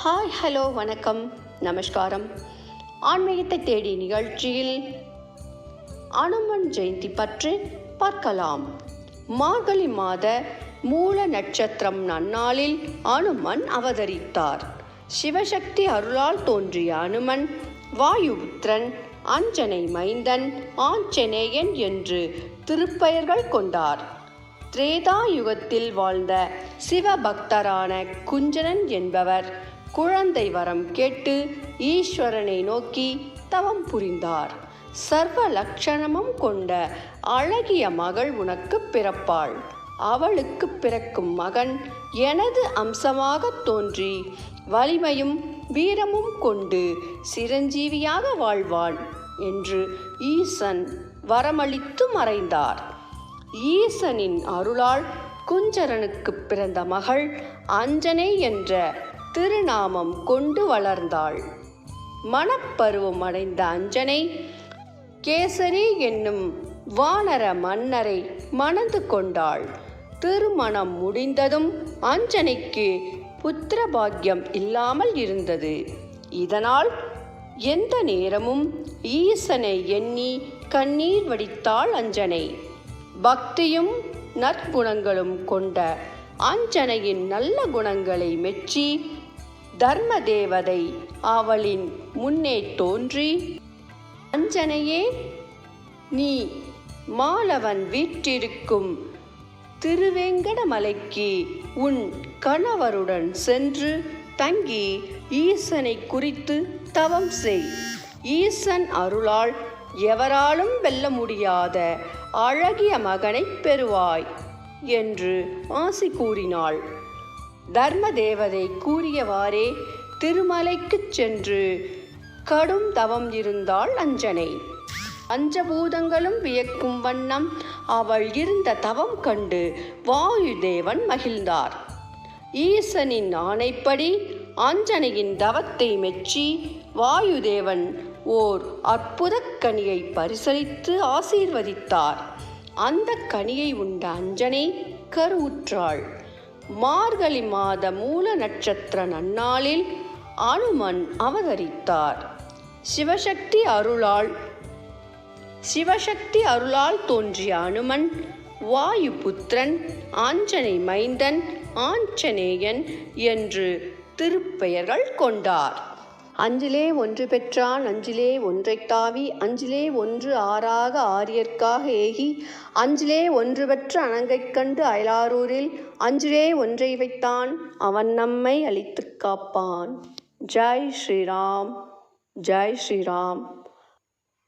Hi, hello, வணக்கம், நமஸ்காரம். ஆன்மீகத்தை தேடி நிகழ்ச்சியில் அனுமன் ஜெயந்தி பற்றி பார்க்கலாம். மார்கழி மாத மூல நட்சத்திரம் நன்னாளில் அனுமன் அவதரித்தார். சிவசக்தி அருளால் தோன்றிய அனுமன் வாயுபுத்திரன், அஞ்சனை மைந்தன், ஆஞ்சநேயன் என்று திருப்பெயர்கள் கொண்டார். திரேதா யுகத்தில் வாழ்ந்த சிவபக்தரான குஞ்சரன் என்பவர் குழந்தை வரம் கேட்டு ஈஸ்வரனை நோக்கி தவம் புரிந்தார். சர்வ லட்சணமும் கொண்ட அழகிய மகள் உனக்கு பிறப்பாள். அவளுக்கு பிறக்கும் மகன் எனது அம்சமாக தோன்றி வலிமையும் வீரமும் கொண்டு சிரஞ்சீவியாக வாழ்வான் என்று ஈசன் வரமளித்து மறைந்தார். ஈசனின் அருளால் குஞ்சரனுக்கு பிறந்த மகள் அஞ்சனை என்ற திருநாமம் கொண்டு வளர்ந்தாள். மணப்பருவம் அடைந்த அஞ்சனை கேசரி என்னும் வானர மன்னரை மணந்து கொண்டாள். திருமணம் முடிந்ததும் அஞ்சனைக்கு புத்திர பாக்கியம் இல்லாமல் இருந்தது. இதனால் எந்த நேரமும் ஈசனை எண்ணி கண்ணீர் வடித்தாள் அஞ்சனை. பக்தியும் நற்குணங்களும் கொண்ட அஞ்சனையின் நல்ல குணங்களை மெச்சி தர்ம தேவதை அவளின் முன்னே தோன்றி, அஞ்சனையே, நீ மாலவன் வீற்றிருக்கும் திருவேங்கடமலைக்கு உன் கணவருடன் சென்று தங்கி ஈசனை குறித்து தவம் செய். ஈசன் அருளால் எவராலும் வெல்ல முடியாத அழகிய மகனை பெறுவாய் என்று ஆசி கூறினாள். தர்ம தேவதை கூறியவாறே திருமலைக்கு சென்று கடும் தவம் இருந்தாள் அஞ்சனை. பஞ்சபூதங்களும் வியக்கும் வண்ணம் அவள் இருந்த தவம் கண்டு வாயுதேவன் மகிழ்ந்தார். ஈசனின் ஆணைப்படி அஞ்சனையின் தவத்தை மெச்சி வாயுதேவன் ஓர் அற்புத கனியை பரிசளித்து ஆசீர்வதித்தார். அந்த கனியை உண்ட அஞ்சனை கருவுற்றாள். மார்கழி மாத மூல நட்சத்திர நன்னாளில் அனுமன் அவதரித்தார். சிவசக்தி அருளால் தோன்றிய அனுமன் வாயுபுத்திரன், ஆஞ்சனை மைந்தன், ஆஞ்சநேயன் என்று திருப்பெயர்கள் கொண்டார். அஞ்சிலே ஒன்று பெற்றான், அஞ்சிலே ஒன்றைத் தாவி, அஞ்சிலே ஒன்று ஆறாக ஆரியர்க்காக ஏகி, அஞ்சிலே ஒன்று பெற்ற அணங்கைக் கண்டு அயலாரூரில் அஞ்சிலே ஒன்றை வைத்தான், அவன் நம்மை அழித்துக் காப்பான். ஜெய் ஸ்ரீராம், ஜெய் ஸ்ரீராம்.